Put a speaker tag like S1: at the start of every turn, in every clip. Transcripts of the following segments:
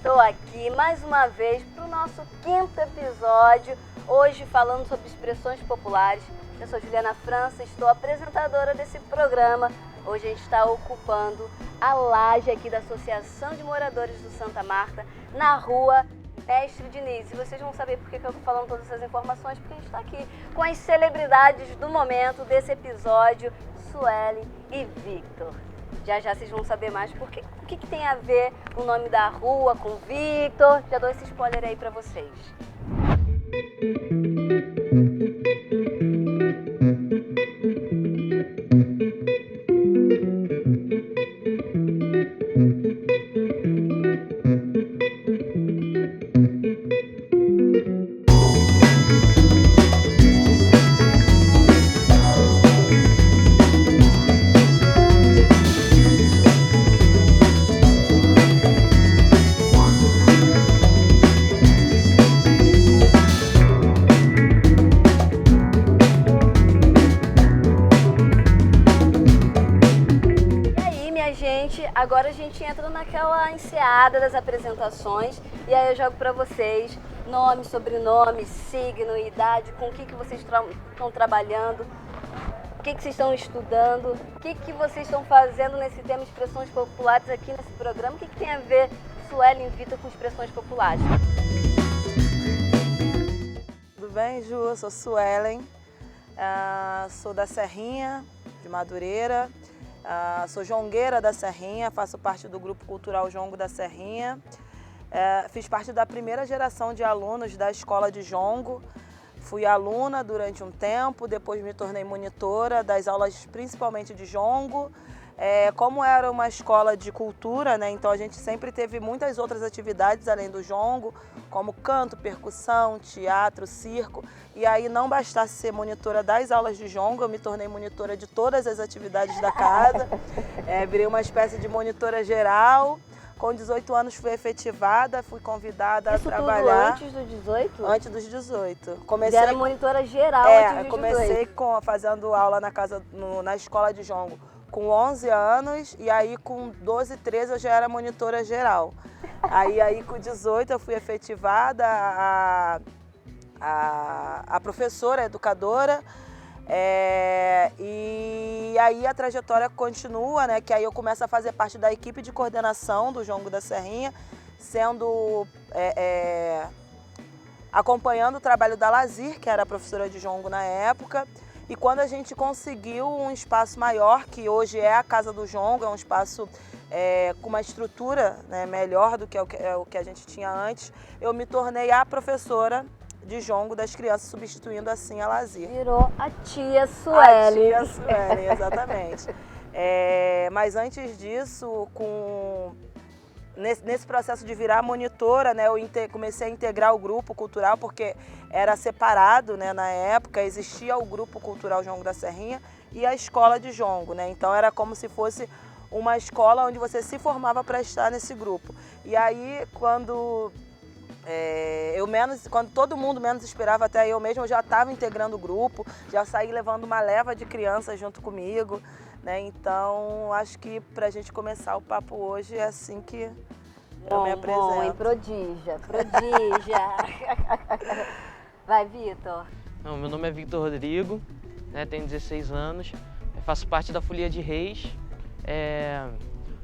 S1: Estou aqui mais uma vez para o nosso 5º episódio, hoje falando sobre expressões populares. Eu sou Juliana França, estou apresentadora desse programa. Hoje a gente está ocupando a laje aqui da Associação de Moradores do Santa Marta, na rua Mestre Diniz. E vocês vão saber por que eu estou falando todas essas informações, porque a gente está aqui com as celebridades do momento desse episódio, Suelen e Victor. Já vocês vão saber mais o que tem a ver o nome da rua com Victor. Já dou esse spoiler aí para vocês. Agora a gente entra naquela enseada das apresentações e aí eu jogo para vocês nome, sobrenome, signo, idade, com o que vocês estão trabalhando, o que vocês estão estudando, o que vocês estão fazendo nesse tema expressões populares aqui nesse programa, o que tem a ver Suelen e Victor com expressões populares.
S2: Tudo bem, Ju? Eu sou Suelen, sou da Serrinha, de Madureira. Sou jongueira da Serrinha, faço parte do Grupo Cultural Jongo da Serrinha. Fiz parte da primeira geração de alunos da escola de jongo. Fui aluna durante um tempo, depois me tornei monitora das aulas principalmente de jongo. Como era uma escola de cultura, né, então a gente sempre teve muitas outras atividades além do jongo, como canto, percussão, teatro, circo. E aí não bastasse ser monitora das aulas de jongo, eu me tornei monitora de todas as atividades da casa. Virei uma espécie de monitora geral. Com 18 anos fui efetivada, fui convidada a trabalhar.
S1: Isso tudo antes dos 18?
S2: Antes dos 18.
S1: Comecei... Era monitora geral antes dos 18.
S2: Comecei fazendo aula na escola de jongo com 11 anos e aí com 12, 13 eu já era monitora geral. Aí com 18 eu fui efetivada a professora, a educadora, e aí a trajetória continua, né? Que aí eu começo a fazer parte da equipe de coordenação do Jongo da Serrinha, acompanhando o trabalho da Lazir, que era a professora de jongo na época. E quando a gente conseguiu um espaço maior, que hoje é a Casa do Jongo, é um espaço com uma estrutura, né, melhor do que o que a gente tinha antes, eu me tornei a professora de jongo das crianças, substituindo assim a Lazir.
S1: Virou a tia Suelen.
S2: A tia Suelen, exatamente. Mas antes disso, nesse processo de virar monitora, né, eu comecei a integrar o grupo cultural, porque era separado, né, na época, existia o grupo cultural Jongo da Serrinha e a escola de jongo, né, então era como se fosse uma escola onde você se formava para estar nesse grupo. E aí, quando todo mundo menos esperava, até eu mesma, eu já estava integrando o grupo, já saí levando uma leva de crianças junto comigo, né? Então, acho que para a gente começar o papo hoje é assim que eu me apresento.
S1: Bom, e prodígia. Vai, Victor.
S3: Meu nome é Victor Rodrigo, né, tenho 16 anos, faço parte da Folia de Reis.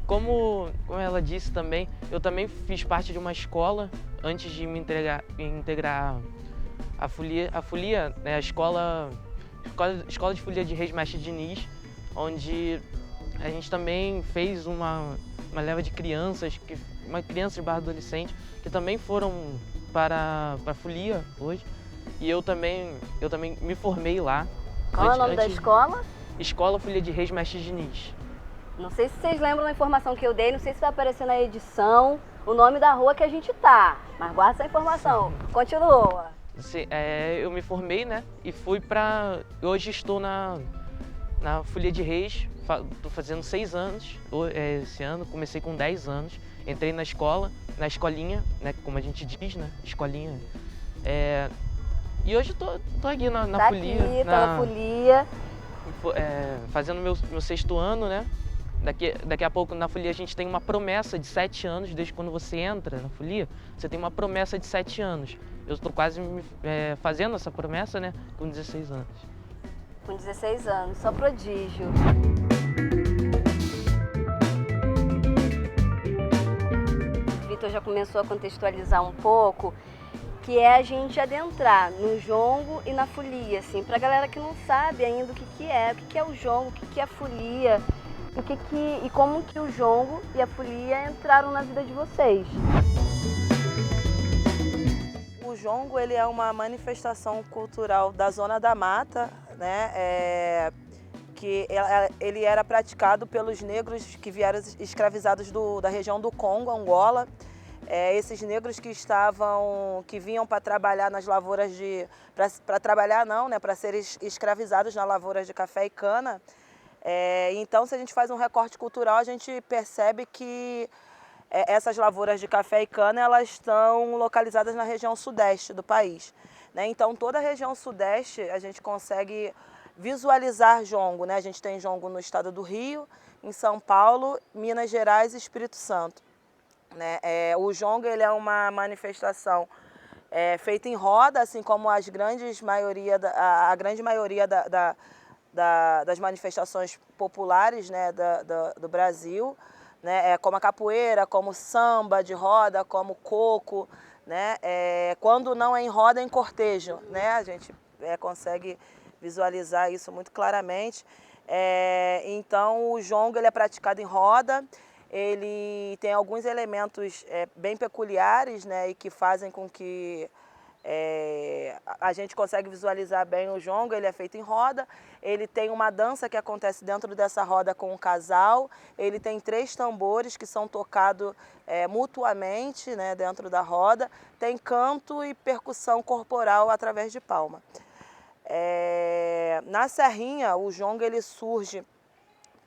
S3: Como ela disse também, eu também fiz parte de uma escola antes de me integrar a Folia, né, a escola de Folia de Reis Mestre Diniz, onde a gente também fez uma leva de crianças, crianças / adolescentes, que também foram para a Folia hoje. E eu também me formei lá.
S1: Qual é o nome da escola?
S3: Escola Folia de Reis Mestre Diniz.
S1: Não sei se vocês lembram da informação que eu dei, não sei se vai aparecer na edição o nome da rua que a gente tá, mas guarda essa informação. Continua.
S3: Eu me formei, né, e fui hoje estou na Folia de Reis, estou fazendo 6 anos esse ano, comecei com 10 anos, entrei na escolinha, né, como a gente diz, né, escolinha. E hoje tô aqui na Folia.
S1: Aqui, tá na Folia.
S3: Fazendo meu 6º ano, né? Daqui a pouco na folia a gente tem uma promessa de 7 anos, desde quando você entra na folia, você tem uma promessa de 7 anos. Eu estou quase fazendo essa promessa, né, com 16 anos.
S1: Com 16 anos, só prodígio. O Vitor já começou a contextualizar um pouco, que é a gente adentrar no jongo e na folia, assim, pra galera que não sabe ainda o que é o jongo, o que é a folia, e como que o jongo e a folia entraram na vida de vocês.
S2: O jongo, ele é uma manifestação cultural da Zona da Mata, né? Ele era praticado pelos negros que vieram escravizados da região do Congo, Angola. Esses negros que vinham para trabalhar nas lavouras para trabalhar não, né? Para serem escravizados nas lavouras de café e cana. Então, se a gente faz um recorte cultural, a gente percebe que essas lavouras de café e cana, elas estão localizadas na região sudeste do país, né? Então, toda a região sudeste a gente consegue visualizar jongo, né? A gente tem jongo no estado do Rio, em São Paulo, Minas Gerais e Espírito Santo, né? O jongo, ele é uma manifestação feita em roda, assim como a grande maioria das manifestações populares, né, do Brasil, né, como a capoeira, como samba de roda, como coco, né, quando não é em roda, é em cortejo, né, a gente consegue visualizar isso muito claramente. Então, o jongo, ele é praticado em roda, ele tem alguns elementos bem peculiares, né, e que fazem com que a gente consegue visualizar bem o jongo. Ele é feito em roda, ele tem uma dança que acontece dentro dessa roda com um casal, ele tem 3 tambores que são tocados mutuamente, né, dentro da roda, tem canto e percussão corporal através de palma. Na Serrinha, o jongo, ele surge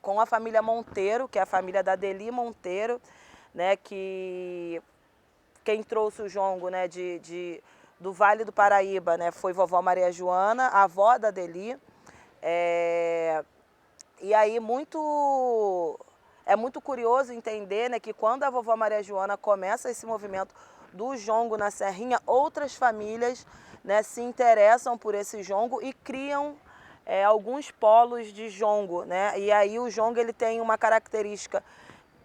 S2: com a família Monteiro, que é a família da Deli Monteiro, né, que quem trouxe o jongo, né, do Vale do Paraíba, né, foi vovó Maria Joana, a avó da Deli. E aí é muito curioso entender, né, que quando a vovó Maria Joana começa esse movimento do jongo na Serrinha, outras famílias, né, se interessam por esse jongo e criam alguns polos de jongo, né? E aí o jongo, ele tem uma característica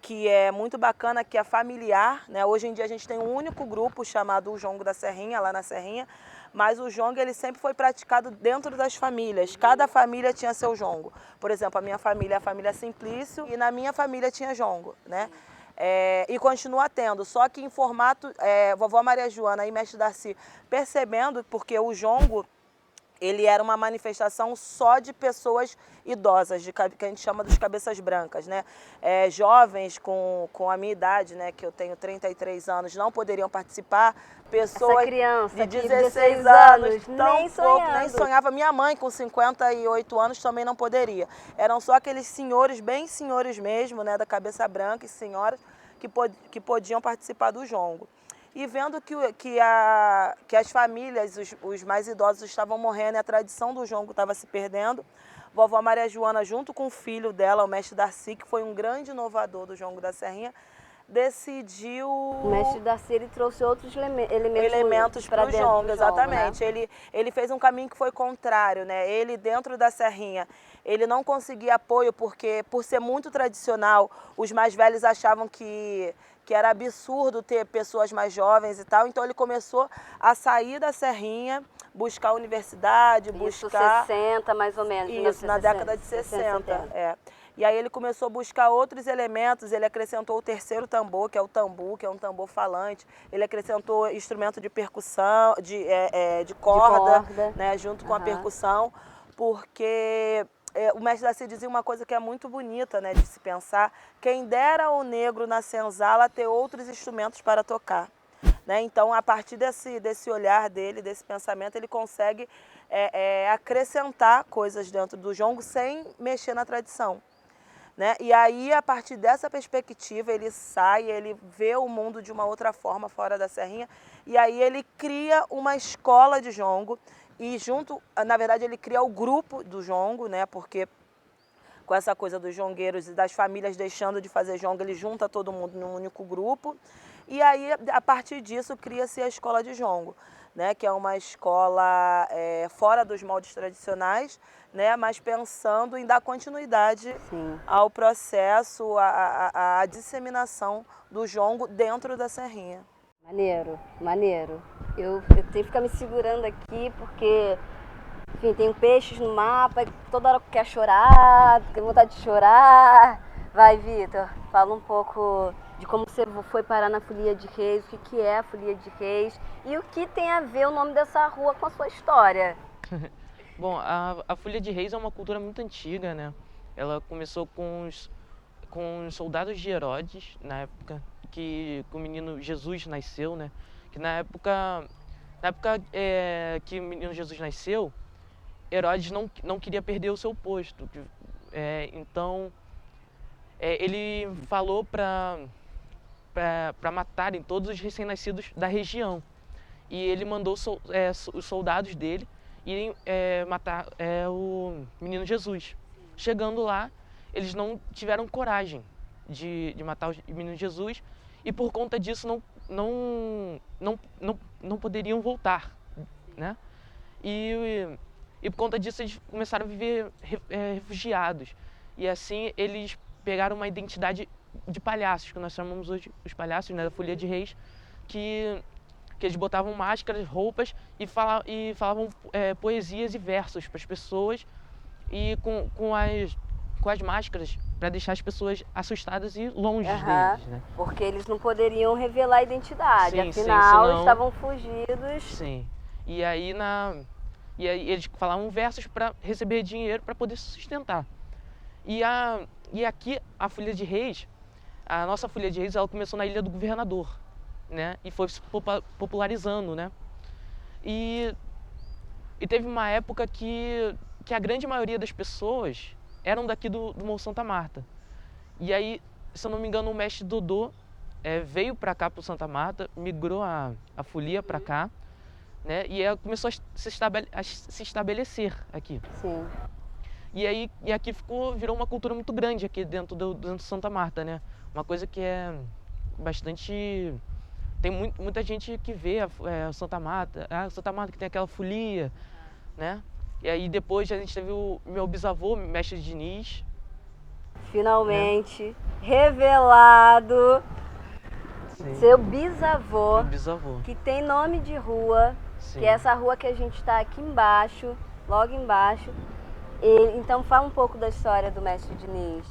S2: que é muito bacana, que é familiar, né? Hoje em dia a gente tem um único grupo chamado o Jongo da Serrinha, lá na Serrinha, mas o jongo, ele sempre foi praticado dentro das famílias. Cada família tinha seu jongo. Por exemplo, a minha família é a família Simplício, e na minha família tinha jongo, né? E continua tendo, só que em formato, vovó Maria Joana e mestre Darcy percebendo, porque o jongo, ele era uma manifestação só de pessoas idosas, que a gente chama dos cabeças brancas, né? Jovens com a minha idade, né, que eu tenho 33 anos, não poderiam participar. Pessoas de 16 anos, nem sonhava. Minha mãe, com 58 anos, também não poderia. Eram só aqueles senhores, bem senhores mesmo, né, da cabeça branca, e senhoras que podiam participar do jongo. E vendo que as famílias, os mais idosos estavam morrendo e a tradição do jongo estava se perdendo, vovó Maria Joana, junto com o filho dela, o mestre Darcy, que foi um grande inovador do jongo da Serrinha, decidiu...
S1: O mestre Darcy, ele trouxe outros
S2: elementos para o jongo, exatamente. Né? Ele fez um caminho que foi contrário, né? Ele, dentro da Serrinha, ele não conseguia apoio porque, por ser muito tradicional, os mais velhos achavam que era absurdo ter pessoas mais jovens e tal. Então ele começou a sair da Serrinha, buscar a universidade, buscar...
S1: Isso, 60 mais ou menos.
S2: Isso, na década de 60. E aí ele começou a buscar outros elementos, ele acrescentou o terceiro tambor, que é o tambu, que é um tambor falante. Ele acrescentou instrumento de percussão, de corda, né, junto com a percussão, porque... o mestre Darcy dizia uma coisa que é muito bonita, né, de se pensar: quem dera ao negro na senzala ter outros instrumentos para tocar. Né? Então, a partir desse olhar dele, desse pensamento, ele consegue acrescentar coisas dentro do jongo sem mexer na tradição. Né? E aí, a partir dessa perspectiva, ele sai, ele vê o mundo de uma outra forma fora da Serrinha, e aí ele cria uma escola de jongo. E junto, na verdade, ele cria o grupo do jongo, né? Porque com essa coisa dos jongueiros e das famílias deixando de fazer jonga, ele junta todo mundo num único grupo. E aí, a partir disso, cria-se a escola de jongo, né, que é uma escola fora dos moldes tradicionais, né, mas pensando em dar continuidade ao processo, à disseminação do jongo dentro da Serrinha.
S1: Maneiro, maneiro. Eu tenho que ficar me segurando aqui porque, enfim, tem peixes no mapa, toda hora quer chorar, tem vontade de chorar. Vai, Vitor, fala um pouco de como você foi parar na Folia de Reis, o que é a Folia de Reis e o que tem a ver o nome dessa rua com a sua história.
S3: Bom, a Folia de Reis é uma cultura muito antiga, né? Ela começou com os soldados de Herodes, na época que o menino Jesus nasceu, né? Que na época que o menino Jesus nasceu, Herodes não queria perder o seu posto. Então, ele falou para matarem todos os recém-nascidos da região. E ele mandou os soldados dele irem matar o menino Jesus. Chegando lá, eles não tiveram coragem de matar o menino Jesus e por conta disso não poderiam voltar, né? E por conta disso eles começaram a viver refugiados. E assim eles pegaram uma identidade de palhaços, que nós chamamos hoje os palhaços, né, da Folia de Reis, que eles botavam máscaras, roupas e falavam poesias e versos para as pessoas e com as máscaras para deixar as pessoas assustadas e longe deles, né?
S1: Porque eles não poderiam revelar a identidade,
S3: sim,
S1: afinal
S3: senão...
S1: estavam fugidos.
S3: Sim. E aí eles falavam versos para receber dinheiro para poder se sustentar. E aqui a Folia de Reis, a nossa Folia de Reis, ela começou na Ilha do Governador, né? E foi se popularizando, né? E teve uma época que a grande maioria das pessoas eram daqui do Morro Santa Marta. E aí, se eu não me engano, o mestre Dodô veio para cá, para o Santa Marta, migrou a folia para cá, né? E ela começou a se estabelecer aqui.
S1: Sim.
S3: E aqui virou uma cultura muito grande aqui dentro do Santa Marta, né? Uma coisa que é bastante... Tem muita gente que vê a Santa Marta, que tem aquela folia, né? E aí depois a gente teve o meu bisavô, mestre Diniz.
S1: Finalmente, revelado,
S3: Sim.
S1: Seu bisavô,
S3: Meu bisavô.
S1: que tem nome de rua,
S3: Sim.
S1: que é essa rua que a gente está aqui embaixo, logo embaixo. Então fala um pouco da história do mestre Diniz.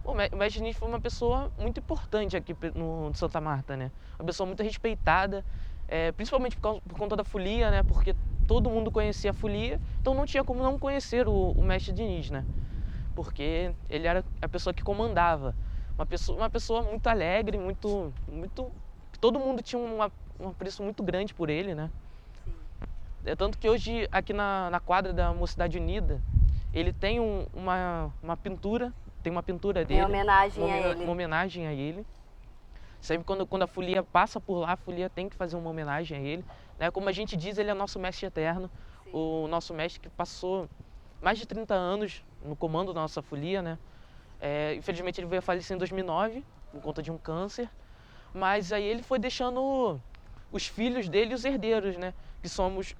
S3: O mestre Diniz foi uma pessoa muito importante aqui no Santa Marta, né? Uma pessoa muito respeitada, principalmente por conta da folia, né? Porque todo mundo conhecia a folia, então não tinha como não conhecer o mestre Diniz, né? Porque ele era a pessoa que comandava. Uma pessoa muito alegre, muito... Todo mundo tinha um apreço muito grande por ele, né? É tanto que hoje, aqui na quadra da Mocidade Unida, ele tem uma pintura, tem uma pintura dele.
S1: Em homenagem a ele.
S3: Uma homenagem a ele. Sempre quando a folia passa por lá, a folia tem que fazer uma homenagem a ele, né? Como a gente diz, ele é nosso mestre eterno. Sim. O nosso mestre que passou mais de 30 anos no comando da nossa folia, né? Infelizmente ele veio a falecer em 2009, por conta de um câncer. Mas aí ele foi deixando os filhos dele e os herdeiros, né? Que somos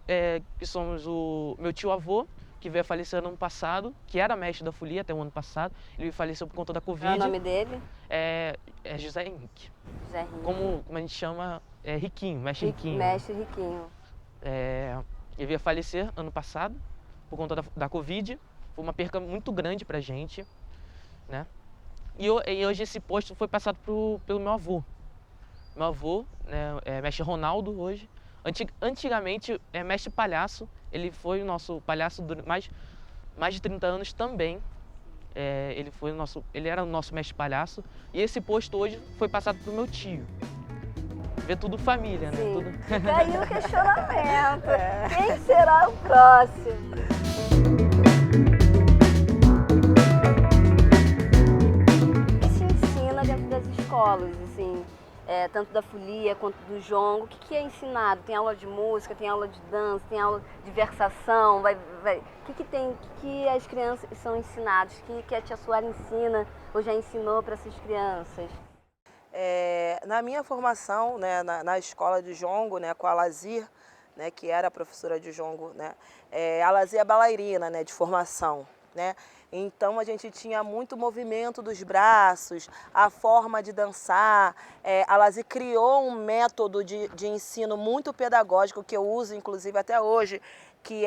S3: o meu tio-avô, que veio a falecer no ano passado, que era mestre da folia até o ano passado. Ele faleceu por conta da Covid.
S1: Qual é o nome dele?
S3: É José Henrique.
S1: José Henrique.
S3: Como a gente chama, Riquinho, mestre Riquinho.
S1: Mestre Riquinho.
S3: Ele veio a falecer ano passado, por conta da Covid. Foi uma perca muito grande pra gente, né? E hoje esse posto foi passado pelo meu avô. Meu avô, né, mestre Ronaldo hoje. Antigamente, mestre Palhaço, ele foi o nosso palhaço durante mais de 30 anos também. Ele era o nosso mestre palhaço. E esse posto hoje foi passado pro meu tio. Vê tudo família, né?
S1: Sim.
S3: Tudo...
S1: Fica aí o questionamento. Quem será o próximo? O que se ensina dentro das escolas, assim? tanto da folia quanto do jongo. O que é ensinado? Tem aula de música, tem aula de dança, tem aula de versação? O que as crianças são ensinadas? O que a tia Sueli ensina ou já ensinou para essas crianças?
S2: Na minha formação, né, na escola de jongo, né, com a Lazir, né, que era a professora de jongo, né, a Lazir é bailarina, né, de formação, né, então a gente tinha muito movimento dos braços, a forma de dançar. A Lazir criou um método de ensino muito pedagógico que eu uso inclusive até hoje, que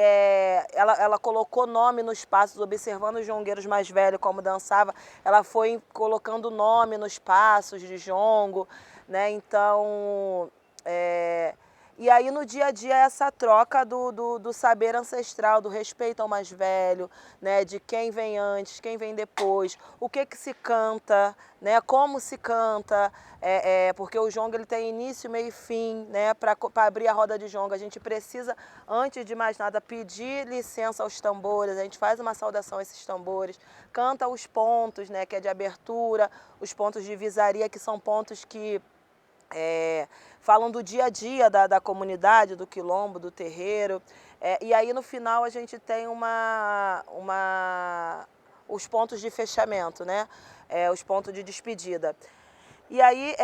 S2: ela colocou nome nos passos, observando os jongueiros mais velhos como dançava, ela foi colocando nome nos passos de jongo, né? Então, e aí no dia a dia essa troca do saber ancestral, do respeito ao mais velho, né? De quem vem antes, quem vem depois, o que se canta, né? Como se canta, porque o jongo ele tem início, meio e fim, né? Para abrir a roda de jongo a gente precisa, antes de mais nada, pedir licença aos tambores, a gente faz uma saudação a esses tambores, canta os pontos, né? Que é de abertura, os pontos de visaria, que são pontos que falam do dia a dia da comunidade, do quilombo, do terreiro. E aí no final a gente tem os pontos de fechamento, né? Os pontos de despedida. E aí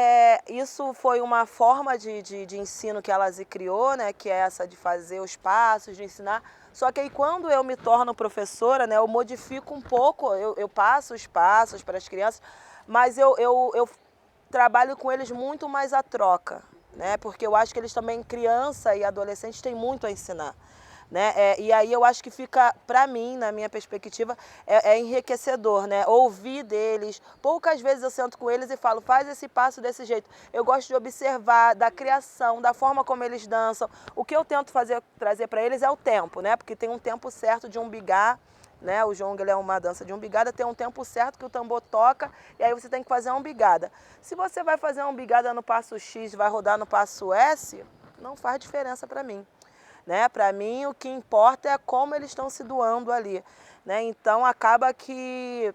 S2: isso foi uma forma de ensino que a Lazir criou, né? Que é essa de fazer os passos, de ensinar. Só que aí quando eu me torno professora, né? Eu modifico um pouco, eu passo os passos para as crianças, mas eu trabalho com eles muito mais a troca, né? Porque eu acho que eles também, criança e adolescente, têm muito a ensinar, né? E aí eu acho que fica, para mim, na minha perspectiva, enriquecedor, né? Ouvir deles. Poucas vezes eu sento com eles e falo, faz esse passo desse jeito. Eu gosto de observar da criação, da forma como eles dançam. O que eu tento trazer para eles é o tempo, né? Porque tem um tempo certo de umbigar, né? O jongo é uma dança de umbigada, tem um tempo certo que o tambor toca e aí você tem que fazer a umbigada. Se você vai fazer a umbigada no passo X, vai rodar no passo S, não faz diferença para mim, né? Para mim o que importa é como eles estão se doando ali, né? Então acaba que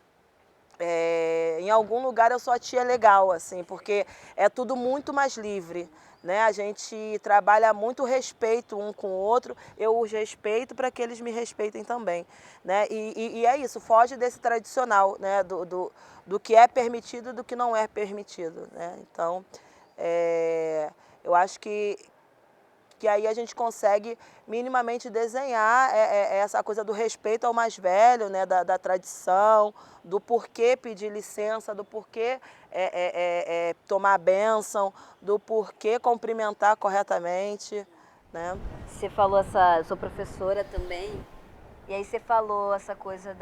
S2: em algum lugar eu sou a tia legal, assim, porque é tudo muito mais livre, né? A gente trabalha muito respeito um com o outro, eu os respeito para que eles me respeitem também, né? E é isso, foge desse tradicional, né? Do que é permitido e do que não é permitido, né? Então, eu acho que aí a gente consegue minimamente desenhar essa coisa do respeito ao mais velho, né, da tradição, do porquê pedir licença, do porquê tomar a bênção, do porquê cumprimentar corretamente, né?
S1: Você falou sou professora também, e aí você falou essa coisa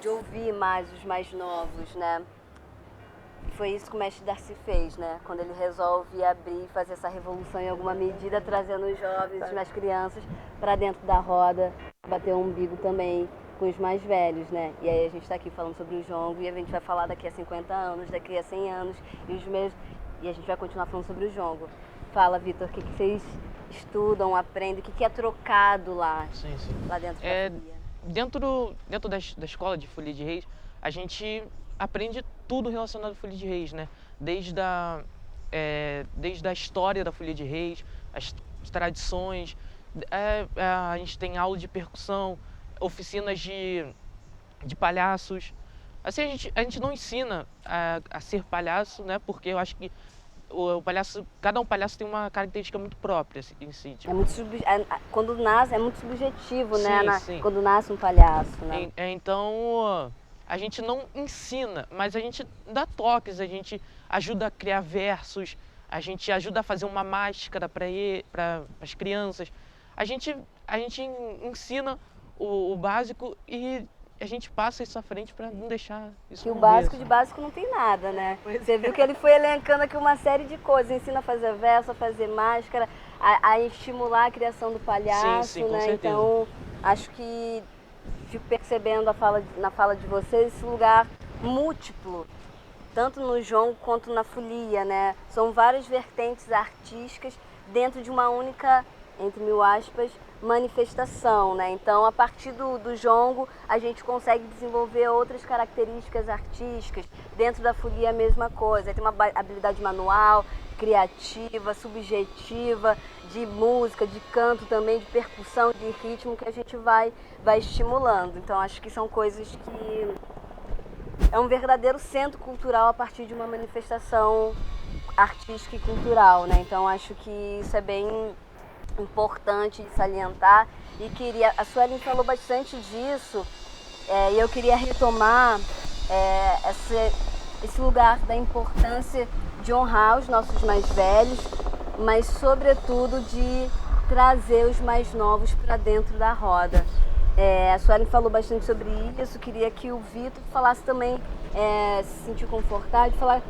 S1: de ouvir mais os mais novos, né? Foi isso que o mestre Darcy fez, né? Quando ele resolve abrir e fazer essa revolução em alguma medida, trazendo os jovens, as mais crianças, para dentro da roda, bater o umbigo também com os mais velhos, né? E aí a gente está aqui falando sobre o jongo e a gente vai falar daqui a 50 anos, daqui a 100 anos, e a gente vai continuar falando sobre o jongo. Fala, Vitor, o que vocês estudam, aprendem, o que é trocado lá, lá dentro da folia?
S3: Dentro da escola de Folia de Reis, a gente aprende tudo relacionado à Folia de Reis, né? Desde a história da Folia de Reis, as tradições, a gente tem aula de percussão, oficinas de palhaços. Assim, a gente não ensina a ser palhaço, né? Porque eu acho que cada palhaço tem uma característica muito própria em si. Tipo.
S1: Quando nasce, é muito subjetivo, né?
S3: Sim.
S1: Quando nasce um palhaço, né?
S3: Então, a gente não ensina, mas a gente dá toques, a gente ajuda a criar versos, a gente ajuda a fazer uma máscara para as crianças. A gente ensina o básico e a gente passa isso à frente para não deixar isso
S1: Que o
S3: morrer,
S1: básico de básico não tem nada, né? Você viu que ele foi elencando aqui uma série de coisas, ensina a fazer verso, a fazer máscara, a estimular a criação do palhaço,
S3: sim, com
S1: né?
S3: certeza.
S1: Então, acho que fico percebendo na fala de vocês esse lugar múltiplo, tanto no jongo quanto na folia, né? São várias vertentes artísticas dentro de uma única entre mil aspas, manifestação, né? Então, a partir do jongo, a gente consegue desenvolver outras características artísticas. Dentro da folia, a mesma coisa. Tem uma habilidade manual, criativa, subjetiva, de música, de canto também, de percussão, de ritmo, que a gente vai estimulando. Então, acho que são coisas que... É um verdadeiro centro cultural a partir de uma manifestação artística e cultural, né? Então, acho que isso é bem importante de salientar, e a Suelen falou bastante disso, e eu queria retomar esse lugar da importância de honrar os nossos mais velhos, mas sobretudo de trazer os mais novos para dentro da roda. A Suelen falou bastante sobre isso, queria que o Vitor falasse também, se sentir confortável, de falar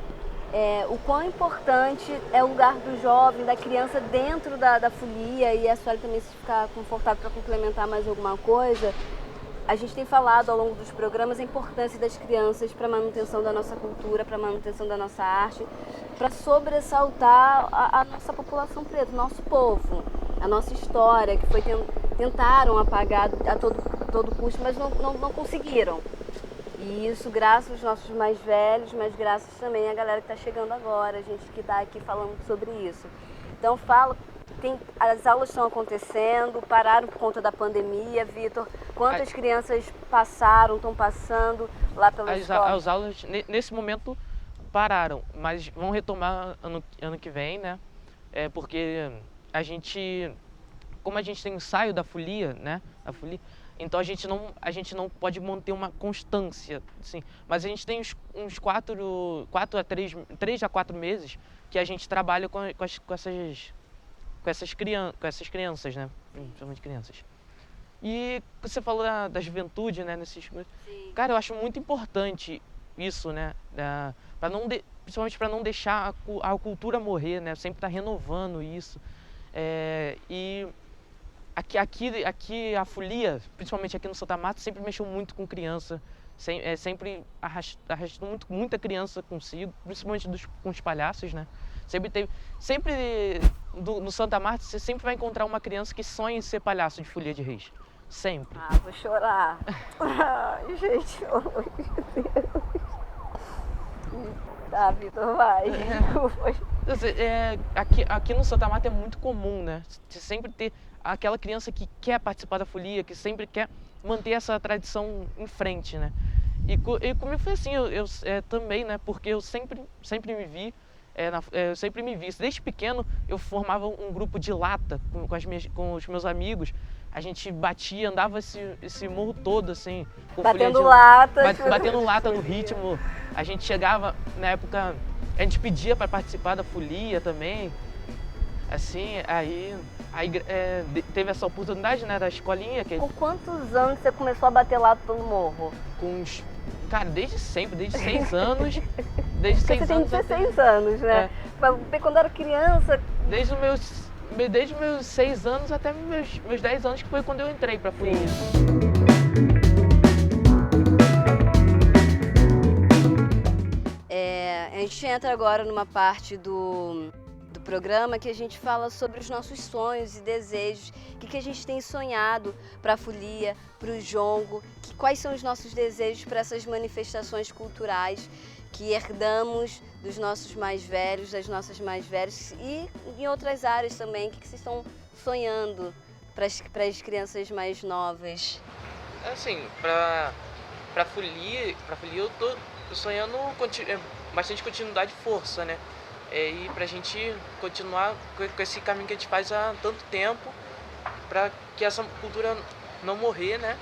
S1: o quão importante é o lugar do jovem, da criança dentro da folia, e a Sueli também, se ficar confortável para complementar mais alguma coisa. A gente tem falado ao longo dos programas a importância das crianças para a manutenção da nossa cultura, para a manutenção da nossa arte, para sobressaltar a nossa população preta, o nosso povo, a nossa história, que tentaram apagar a todo custo, mas não conseguiram. E isso graças aos nossos mais velhos, mas graças também à galera que está chegando agora, a gente que está aqui falando sobre isso. Então as aulas estão acontecendo, pararam por conta da pandemia. Vitor, quantas crianças estão passando lá pela escola?
S3: As aulas, nesse momento, pararam, mas vão retomar ano que vem, né? Porque como a gente tem ensaio da folia, né? Então a gente não pode manter uma constância, assim. Mas a gente tem uns 3 a 4 meses que a gente trabalha com essas crianças, né? Principalmente crianças. E você falou da juventude, né? Cara, eu acho muito importante isso, né? Principalmente para não deixar a cultura morrer, né? Sempre estar renovando isso. E aqui a folia, principalmente aqui no Santa Marta, sempre mexeu muito com criança, sempre arrastou muita criança consigo, principalmente com os palhaços, né? No Santa Marta você sempre vai encontrar uma criança que sonha em ser palhaço de Folia de Reis, sempre.
S1: Vou chorar. Ai, gente, pelo amor de Deus. Tá, Vitor, vai.
S3: Aqui no Santa Marta é muito comum, né? Você sempre ter aquela criança que quer participar da folia, que sempre quer manter essa tradição em frente, né? E comigo foi assim, eu também, né? Porque eu sempre me vi, desde pequeno eu formava um grupo de lata com os meus amigos. A gente batia, andava esse morro todo, assim, com
S1: batendo lata.
S3: Batendo lata no ritmo. A gente chegava, na época, a gente pedia para participar da folia também. Assim, aí teve essa oportunidade, né, da escolinha.
S1: Com quantos anos você começou a bater lata pelo morro?
S3: Cara, desde sempre, desde 6 anos.
S1: Você tem 16 anos, né? Quando era criança...
S3: Desde os meus 6 anos até meus 10 anos, que foi quando eu entrei pra folia.
S1: A gente entra agora numa parte do programa que a gente fala sobre os nossos sonhos e desejos, o que a gente tem sonhado para a folia, para o jongo, quais são os nossos desejos para essas manifestações culturais que herdamos dos nossos mais velhos, das nossas mais velhas, e em outras áreas também, o que vocês estão sonhando para as crianças mais novas?
S3: Assim, para folia eu tô sonhando bastante continuidade e força, né? E pra gente continuar com esse caminho que a gente faz há tanto tempo, para que essa cultura não morrer, né?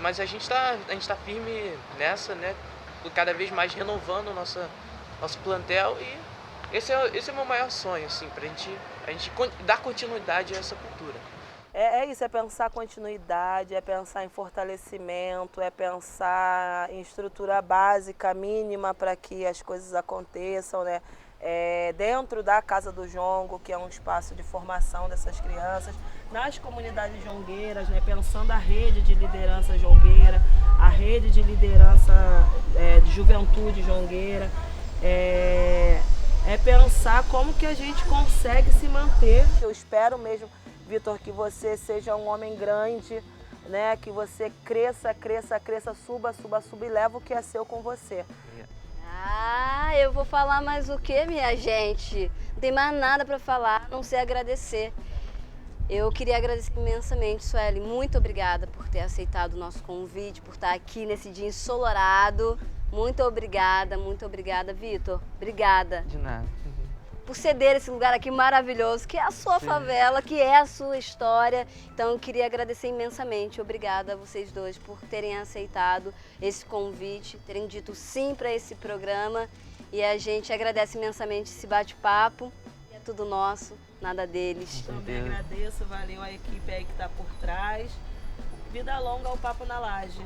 S3: Mas a gente tá firme nessa, né? Cada vez mais renovando nosso plantel, e esse é o meu maior sonho, assim, pra gente dar continuidade a essa cultura.
S2: É isso, é pensar continuidade, é pensar em fortalecimento, é pensar em estrutura básica, mínima, para que as coisas aconteçam, né? Dentro da Casa do Jongo, que é um espaço de formação dessas crianças, nas comunidades jongueiras, né? Pensando a rede de liderança jongueira, a rede de liderança de juventude jongueira, é pensar como que a gente consegue se manter. Eu espero mesmo, Vitor, que você seja um homem grande, né? Que você cresça, cresça, cresça, suba, suba, suba e leva o que é seu com você.
S1: Ah, eu vou falar mais o que, minha gente? Não tem mais nada para falar, a não ser agradecer. Eu queria agradecer imensamente, Sueli. Muito obrigada por ter aceitado o nosso convite, por estar aqui nesse dia ensolarado. Muito obrigada, Vitor. Obrigada.
S3: De nada.
S1: Por ceder esse lugar aqui maravilhoso, que é a sua favela, que é a sua história. Então eu queria agradecer imensamente. Obrigada a vocês dois por terem aceitado esse convite, terem dito sim para esse programa. E a gente agradece imensamente esse bate-papo. É tudo nosso, nada deles.
S2: Também agradeço, valeu a equipe aí que está por trás. Vida longa ao Papo na Laje.